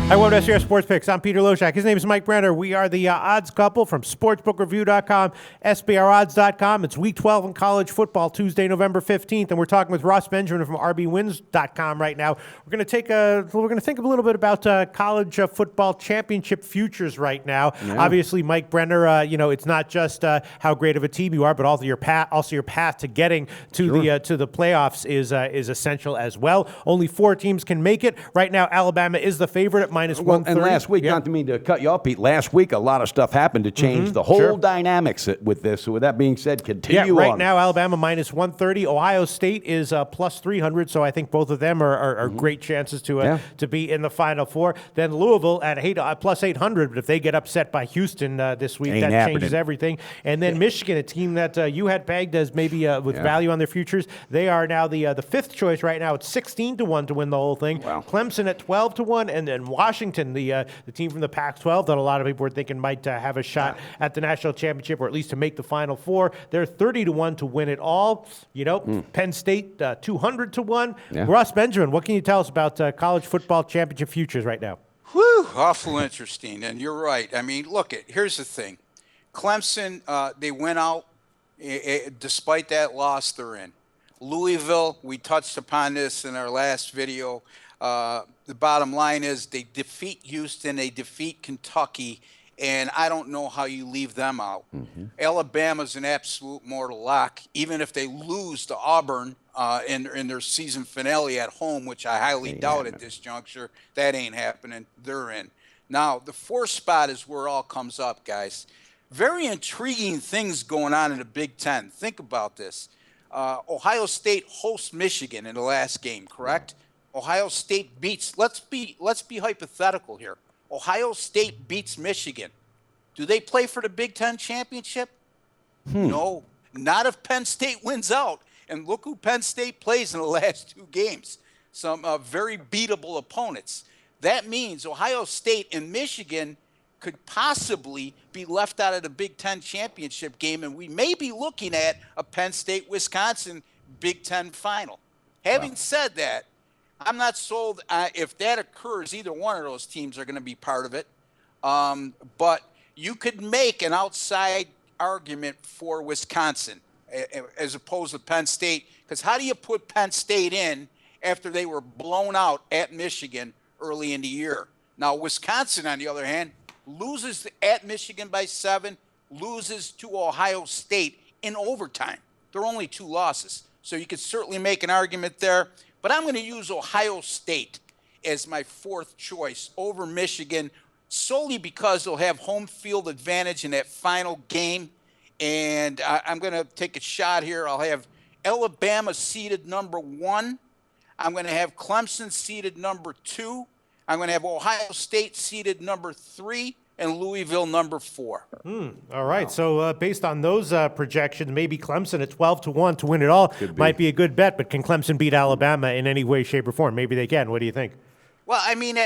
Hi, welcome to SCR Sports Picks. I'm Peter Loshak. His name is Mike Brenner. We are the odds couple from SportsbookReview.com, SBRodds.com. It's Week 12 in college football, Tuesday, November 15th, and we're talking with Ross Benjamin from RBWins.com right now. We're going to think a little bit about college football championship futures right now. Yeah. Obviously, Mike Brenner, it's not just how great of a team you are, but also your path to getting to the playoffs is essential as well. Only 4 teams can make it right now. Alabama is the favorite at minus 130. And last week, not to mean to cut you off, Pete, last week a lot of stuff happened to change the whole dynamics with this. So with that being said, continue on. Right now, Alabama minus 130. Ohio State is plus 300, so I think both of them are great chances to be in the Final Four. Then Louisville at plus 800, but if they get upset by Houston this week, changes everything. And then Michigan, a team that you had pegged as maybe with value on their futures, they are now the 5th choice right now. It's 16-1 to win the whole thing. Wow. Clemson at 12-1, and then Washington, the team from the Pac-12 that a lot of people were thinking might have a shot at the national championship or at least to make the Final Four. They're 30-1 to win it all. Penn State 200-1. Yeah. Ross Benjamin, what can you tell us about college football championship futures right now? Whew, awful interesting. And you're right. I mean, here's the thing. Clemson, they went out. Despite that loss, they're in. Louisville, we touched upon this in our last video. The bottom line is they defeat Houston, they defeat Kentucky, and I don't know how you leave them out. Alabama's an absolute mortal lock, even if they lose to Auburn in their season finale at home, which I highly doubt at this juncture. That ain't happening. They're in. Now, the 4th spot is where it all comes up, guys. Very intriguing things going on in the Big Ten. Think about this. Ohio State hosts Michigan in the last game, correct? Ohio State beats, let's be hypothetical here. Ohio State beats Michigan. Do they play for the Big Ten championship? No, not if Penn State wins out. And look who Penn State plays in the last 2 games. Some very beatable opponents. That means Ohio State and Michigan could possibly be left out of the Big Ten championship game, and we may be looking at a Penn State-Wisconsin Big Ten final. Having said that, I'm not sold if that occurs, either one of those teams are going to be part of it. But you could make an outside argument for Wisconsin as opposed to Penn State, because how do you put Penn State in after they were blown out at Michigan early in the year? Now, Wisconsin, on the other hand, loses at Michigan by 7, loses to Ohio State in overtime. There are only 2 losses. So you could certainly make an argument there. But I'm going to use Ohio State as my 4th choice over Michigan solely because they'll have home field advantage in that final game. And I'm going to take a shot here. I'll have Alabama seeded number 1. I'm going to have Clemson seeded number 2. I'm going to have Ohio State seeded number 3. And Louisville number 4. All right. Wow. So based on those projections, maybe Clemson at 12-1 to win it all might be a good bet. But can Clemson beat Alabama in any way, shape, or form? Maybe they can. What do you think? Well, I mean,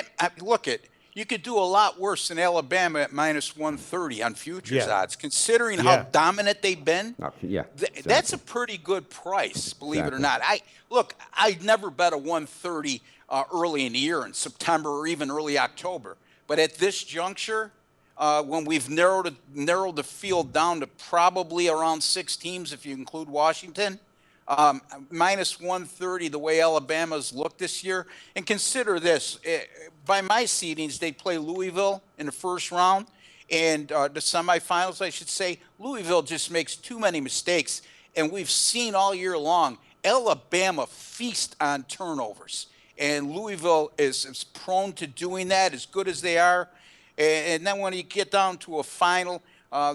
you could do a lot worse than Alabama at minus 130 on futures odds, considering how dominant they've been. Exactly. That's a pretty good price, believe it or not. I'd never bet a 130 early in the year, in September or even early October. But at this juncture, when we've narrowed the field down to probably around 6 teams, if you include Washington, minus 130, the way Alabama's looked this year. And consider this, by my seedings, they play Louisville in the first round, and the semifinals, I should say. Louisville just makes too many mistakes, and we've seen all year long Alabama feast on turnovers. And Louisville is prone to doing that, as good as they are. And then when you get down to a final,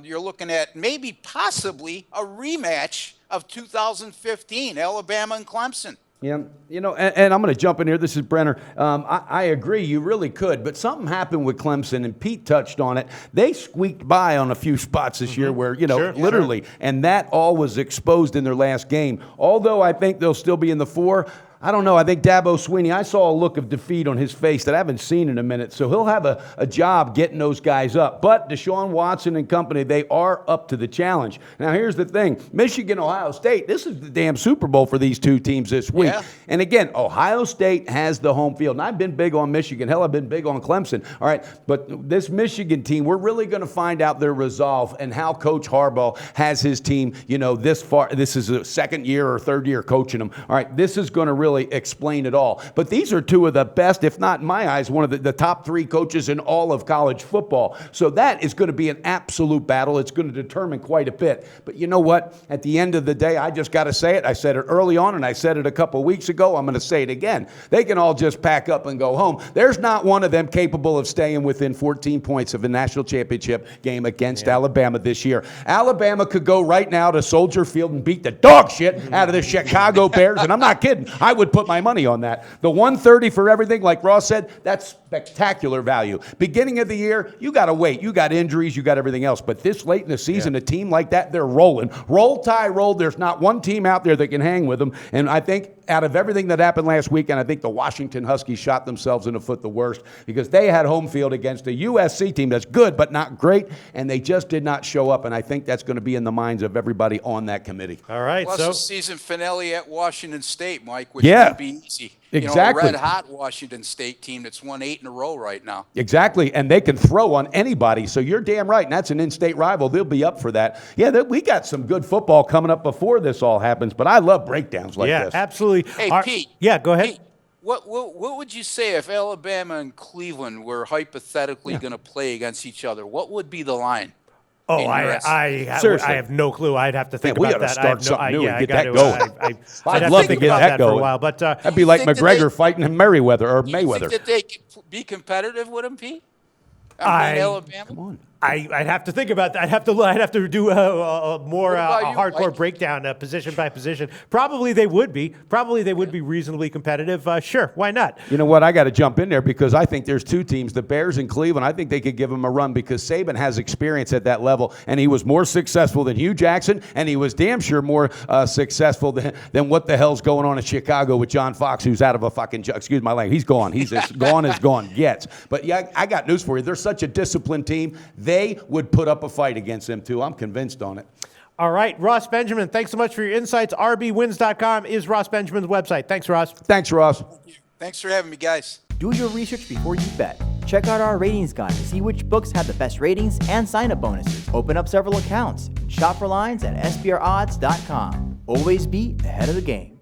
you're looking at maybe possibly a rematch of 2015, Alabama and Clemson. Yeah, and I'm going to jump in here. This is Brenner. I agree, you really could. But something happened with Clemson, and Pete touched on it. They squeaked by on a few spots this year where, literally, and that all was exposed in their last game. Although I think they'll still be in the 4, I don't know. I think Dabo Swinney, I saw a look of defeat on his face that I haven't seen in a minute. So he'll have a job getting those guys up. But Deshaun Watson and company, they are up to the challenge. Now, here's the thing. Michigan, Ohio State, this is the damn Super Bowl for these two teams this week. Yeah. And again, Ohio State has the home field. And I've been big on Michigan. Hell, I've been big on Clemson. All right. But this Michigan team, we're really going to find out their resolve and how Coach Harbaugh has his team, this far. This is a second year or third year coaching them. All right. This is going to really explain it all. But these are two of the best, if not in my eyes, one of the top three coaches in all of college football. So that is going to be an absolute battle. It's going to determine quite a bit. But you know what? At the end of the day, I just got to say it. I said it early on, and I said it a couple of weeks ago. I'm going to say it again. They can all just pack up and go home. There's not one of them capable of staying within 14 points of a national championship game against Alabama this year. Alabama could go right now to Soldier Field and beat the dog shit out of the Chicago Bears, and I'm not kidding. I would put my money on that. The 130 for everything, like Ross said, that's spectacular value. Beginning of the year, you got to wait. You got injuries, you got everything else. But this late in the season, a team like that, they're rolling. Roll, tie, roll. There's not one team out there that can hang with them. And I think out of everything that happened last weekend, I think the Washington Huskies shot themselves in the foot the worst because they had home field against a USC team that's good but not great, and they just did not show up. And I think that's going to be in the minds of everybody on that committee. All right. Plus so the season finale at Washington State, Mike, which Yeah. would be easy. Exactly. A red-hot Washington State team that's won 8 in a row right now. Exactly, and they can throw on anybody. So you're damn right, and that's an in-state rival. They'll be up for that. Yeah, we got some good football coming up before this all happens, but I love breakdowns like yeah, this. absolutely. Hey, Pete. Yeah, go ahead. Pete, what would you say if Alabama and Cleveland were hypothetically going to play against each other? What would be the line? Oh, in your estimate? Seriously. I have no clue. I'd have to think we about gotta that. start something new and get that going. I'd have love to to think get about that that for a going. while. But That'd be like think that McGregor they- fighting Merriweather or Do you Mayweather. think that they could be competitive with them, Pete? I mean, Alabama. Come on. I'd have to think about that. I'd have to do a more What about you, hardcore Mike? breakdown, position by position. Probably they would be. Probably they would be reasonably competitive. Sure, why not? You know what? I got to jump in there because I think there's two teams, the Bears and Cleveland. I think they could give them a run because Saban has experience at that level, and he was more successful than Hugh Jackson, and he was damn sure more successful than what the hell's going on in Chicago with John Fox, who's out of a fucking excuse my language. He's gone. He's as gone as gone gets. But yeah, I got news for you. They're such a disciplined team. They would put up a fight against them too. I'm convinced on it. All right, Ross Benjamin, thanks so much for your insights. RBWins.com is Ross Benjamin's website. Thanks, Ross. Thanks, Ross. Thanks for having me, guys. Do your research before you bet. Check out our ratings guide to see which books have the best ratings and sign-up bonuses. Open up several accounts. Shop for lines at SBRodds.com. Always be ahead of the game.